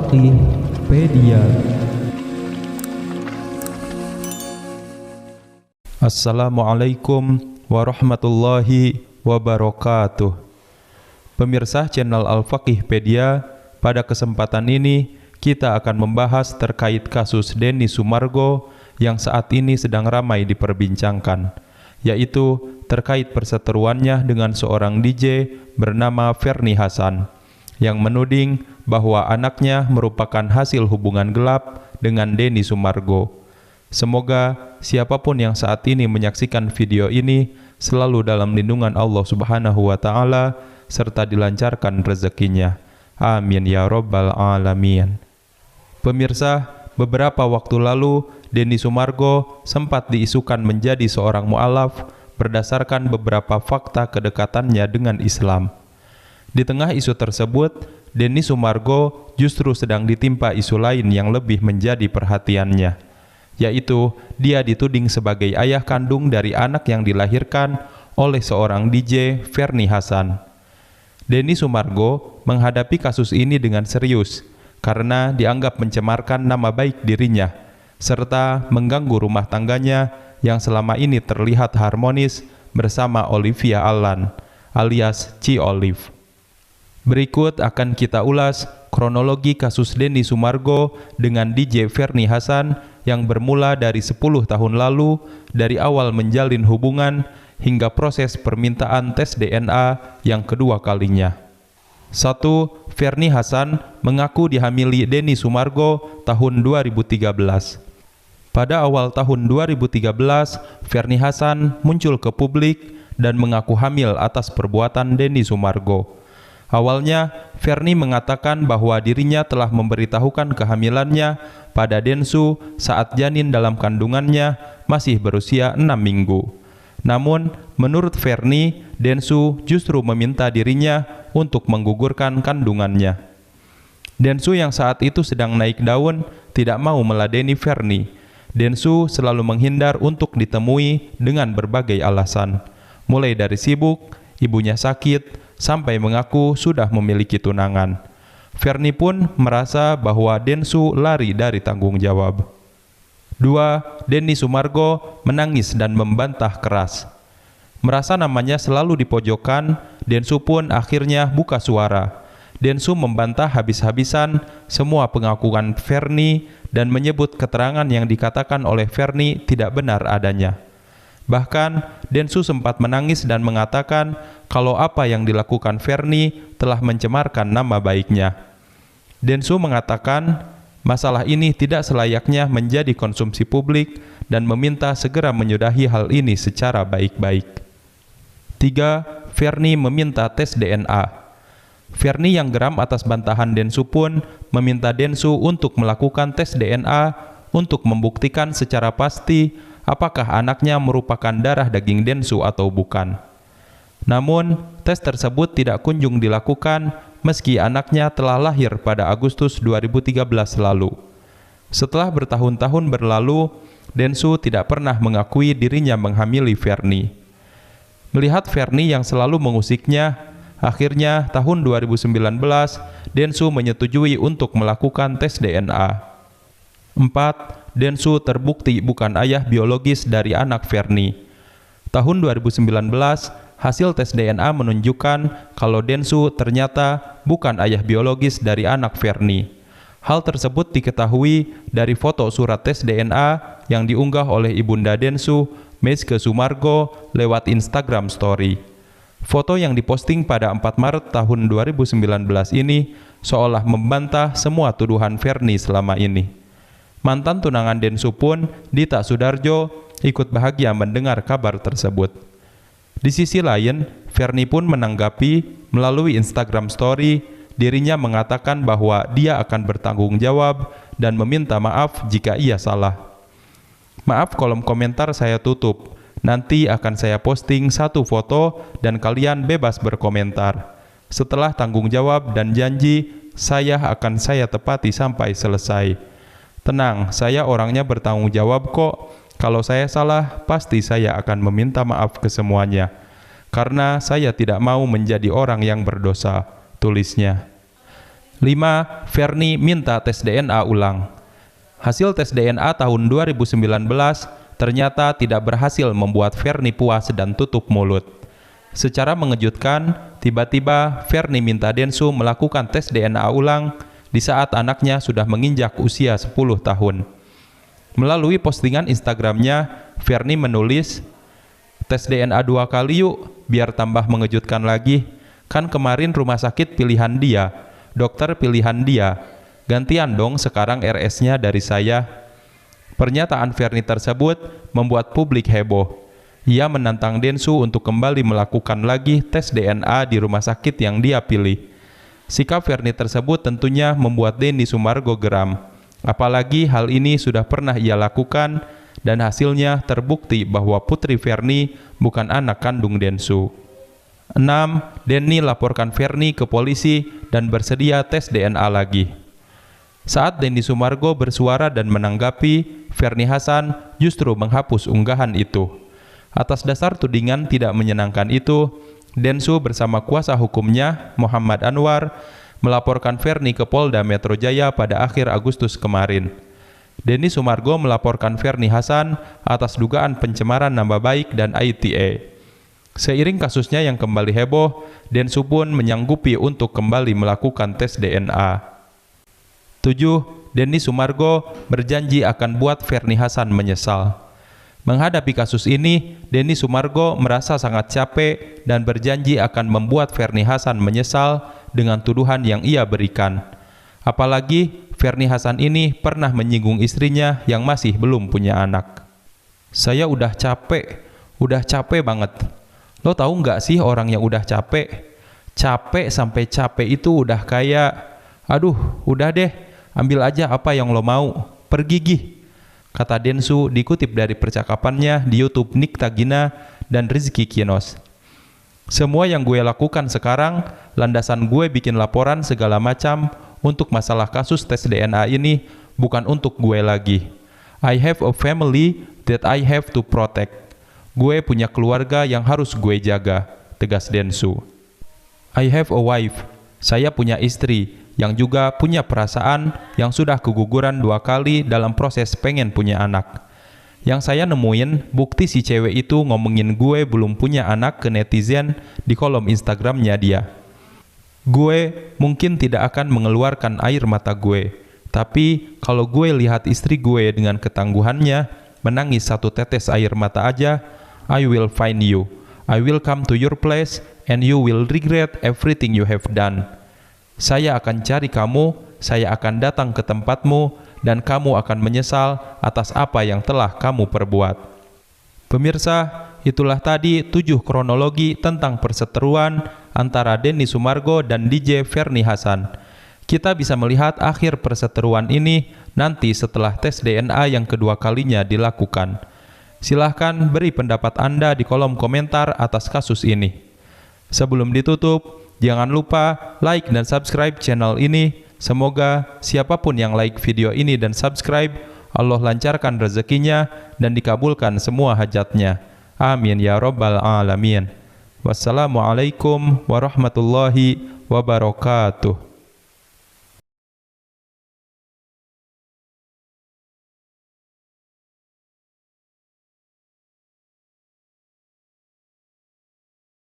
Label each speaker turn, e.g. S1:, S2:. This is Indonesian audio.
S1: Al-Faqihpedia. Assalamualaikum warahmatullahi wabarakatuh. Pemirsa channel Al-Faqihpedia, pada kesempatan ini kita akan membahas terkait kasus Denny Sumargo yang saat ini sedang ramai diperbincangkan, yaitu terkait perseteruannya dengan seorang DJ bernama Ferny Hassan yang menuding bahwa anaknya merupakan hasil hubungan gelap dengan Denny Sumargo. Semoga siapapun yang saat ini menyaksikan video ini selalu dalam lindungan Allah Subhanahu wa Ta'ala serta dilancarkan rezekinya. Amin ya Rabbal Alamin. Pemirsa, beberapa waktu lalu Denny Sumargo sempat diisukan menjadi seorang mu'alaf berdasarkan beberapa fakta kedekatannya dengan Islam. Di tengah isu tersebut, Denny Sumargo justru sedang ditimpa isu lain yang lebih menjadi perhatiannya, yaitu dia dituding sebagai ayah kandung dari anak yang dilahirkan oleh seorang DJ Ferny Hassan. Denny Sumargo menghadapi kasus ini dengan serius karena dianggap mencemarkan nama baik dirinya serta mengganggu rumah tangganya yang selama ini terlihat harmonis bersama Olivia Allan alias Ci Olive. Berikut akan kita ulas kronologi kasus Denny Sumargo dengan DJ Ferny Hassan yang bermula dari 10 tahun lalu dari awal menjalin hubungan hingga proses permintaan tes DNA yang kedua kalinya. 1. Ferny Hassan mengaku dihamili Denny Sumargo tahun 2013. Pada awal tahun 2013, Ferny Hassan muncul ke publik dan mengaku hamil atas perbuatan Denny Sumargo. Awalnya, Ferny mengatakan bahwa dirinya telah memberitahukan kehamilannya pada Densu saat janin dalam kandungannya masih berusia 6 minggu. Namun, menurut Ferny, Densu justru meminta dirinya untuk menggugurkan kandungannya. Densu yang saat itu sedang naik daun tidak mau meladeni Ferny. Densu selalu menghindar untuk ditemui dengan berbagai alasan, mulai dari sibuk, ibunya sakit, sampai mengaku sudah memiliki tunangan. Ferny pun merasa bahwa Densu lari dari tanggung jawab. 2. Denny Sumargo menangis dan membantah keras. Merasa namanya selalu dipojokkan, Densu pun akhirnya buka suara. Densu membantah habis-habisan semua pengakuan Ferny dan menyebut keterangan yang dikatakan oleh Ferny tidak benar adanya. Bahkan, Densu sempat menangis dan mengatakan kalau apa yang dilakukan Ferny telah mencemarkan nama baiknya. Densu mengatakan masalah ini tidak selayaknya menjadi konsumsi publik dan meminta segera menyudahi hal ini secara baik-baik. 3. Ferny meminta tes DNA. Ferny yang geram atas bantahan Densu pun meminta Densu untuk melakukan tes DNA untuk membuktikan secara pasti apakah anaknya merupakan darah daging Densu atau bukan. Namun, tes tersebut tidak kunjung dilakukan meski anaknya telah lahir pada Agustus 2013 lalu. Setelah bertahun-tahun berlalu, Densu tidak pernah mengakui dirinya menghamili Ferny. Melihat Ferny yang selalu mengusiknya, akhirnya tahun 2019, Densu menyetujui untuk melakukan tes DNA. 4. Densu terbukti bukan ayah biologis dari anak Ferny. Tahun 2019, hasil tes DNA menunjukkan kalau Densu ternyata bukan ayah biologis dari anak Ferny. Hal tersebut diketahui dari foto surat tes DNA yang diunggah oleh ibunda Densu, Meiske Sumargo, lewat Instagram Story. Foto yang diposting pada 4 Maret tahun 2019 ini seolah membantah semua tuduhan Ferny selama ini. Mantan tunangan Densu pun, Dita Sudarjo, ikut bahagia mendengar kabar tersebut. Di sisi lain, Ferny pun menanggapi melalui Instagram Story, dirinya mengatakan bahwa dia akan bertanggung jawab dan meminta maaf jika ia salah. Maaf, kolom komentar saya tutup. Nanti akan saya posting satu foto dan kalian bebas berkomentar. Setelah tanggung jawab dan janji, saya tepati sampai selesai. Tenang, saya orangnya bertanggung jawab kok. Kalau saya salah, pasti saya akan meminta maaf ke semuanya. Karena saya tidak mau menjadi orang yang berdosa, tulisnya. 5. Ferni minta tes DNA ulang. Hasil tes DNA tahun 2019 ternyata tidak berhasil membuat Ferni puas dan tutup mulut. Secara mengejutkan, tiba-tiba Ferni minta Densu melakukan tes DNA ulang di saat anaknya sudah menginjak usia 10 tahun. Melalui postingan Instagramnya, Ferni menulis, "Tes DNA 2 kali yuk, biar tambah mengejutkan lagi. Kan kemarin rumah sakit pilihan dia, dokter pilihan dia. Gantian dong sekarang RS-nya dari saya." Pernyataan Ferni tersebut membuat publik heboh. Ia menantang Densu untuk kembali melakukan lagi tes DNA di rumah sakit yang dia pilih. Sikap Ferni tersebut tentunya membuat Denny Sumargo geram. Apalagi hal ini sudah pernah ia lakukan dan hasilnya terbukti bahwa putri Ferni bukan anak kandung Densu. 6. Denny laporkan Ferni ke polisi dan bersedia tes DNA lagi. Saat Denny Sumargo bersuara dan menanggapi, Ferni Hasan justru menghapus unggahan itu. Atas dasar tudingan tidak menyenangkan itu, Densu bersama kuasa hukumnya, Muhammad Anwar, melaporkan Ferni ke Polda Metro Jaya pada akhir Agustus kemarin. Denny Sumargo melaporkan Ferni Hasan atas dugaan pencemaran nama baik dan ITE. Seiring kasusnya yang kembali heboh, Densu pun menyanggupi untuk kembali melakukan tes DNA. 7. Denny Sumargo berjanji akan buat Ferni Hasan menyesal. Menghadapi kasus ini, Denny Sumargo merasa sangat capek dan berjanji akan membuat Ferni Hasan menyesal dengan tuduhan yang ia berikan. Apalagi Ferni Hasan ini pernah menyinggung istrinya yang masih belum punya anak. "Saya udah capek banget. Lo tahu nggak sih orang yang udah capek? Capek sampai capek itu udah kayak, aduh udah deh, ambil aja apa yang lo mau, pergi gih," kata Densu dikutip dari percakapannya di YouTube Nikta Gina dan Rizky Kinos. "Semua yang gue lakukan sekarang, landasan gue bikin laporan segala macam untuk masalah kasus tes DNA ini bukan untuk gue lagi. I have a family that I have to protect. Gue punya keluarga yang harus gue jaga," tegas Densu. "I have a wife. Saya punya istri yang juga punya perasaan yang sudah keguguran 2 kali dalam proses pengen punya anak. Yang saya nemuin, bukti si cewek itu ngomongin gue belum punya anak ke netizen di kolom Instagramnya dia. Gue mungkin tidak akan mengeluarkan air mata gue, tapi kalau gue lihat istri gue dengan ketangguhannya menangis 1 tetes air mata aja, I will find you. I will come to your place and you will regret everything you have done. Saya akan cari kamu, saya akan datang ke tempatmu, dan kamu akan menyesal atas apa yang telah kamu perbuat." Pemirsa, itulah tadi 7 kronologi tentang perseteruan antara Denny Sumargo dan DJ Ferni Hasan. Kita bisa melihat akhir perseteruan ini nanti setelah tes DNA yang kedua kalinya dilakukan. Silahkan beri pendapat Anda di kolom komentar atas kasus ini. Sebelum ditutup, jangan lupa like dan subscribe channel ini. Semoga siapapun yang like video ini dan subscribe, Allah lancarkan rezekinya dan dikabulkan semua hajatnya. Amin ya rabbal alamin. Wassalamualaikum warahmatullahi wabarakatuh.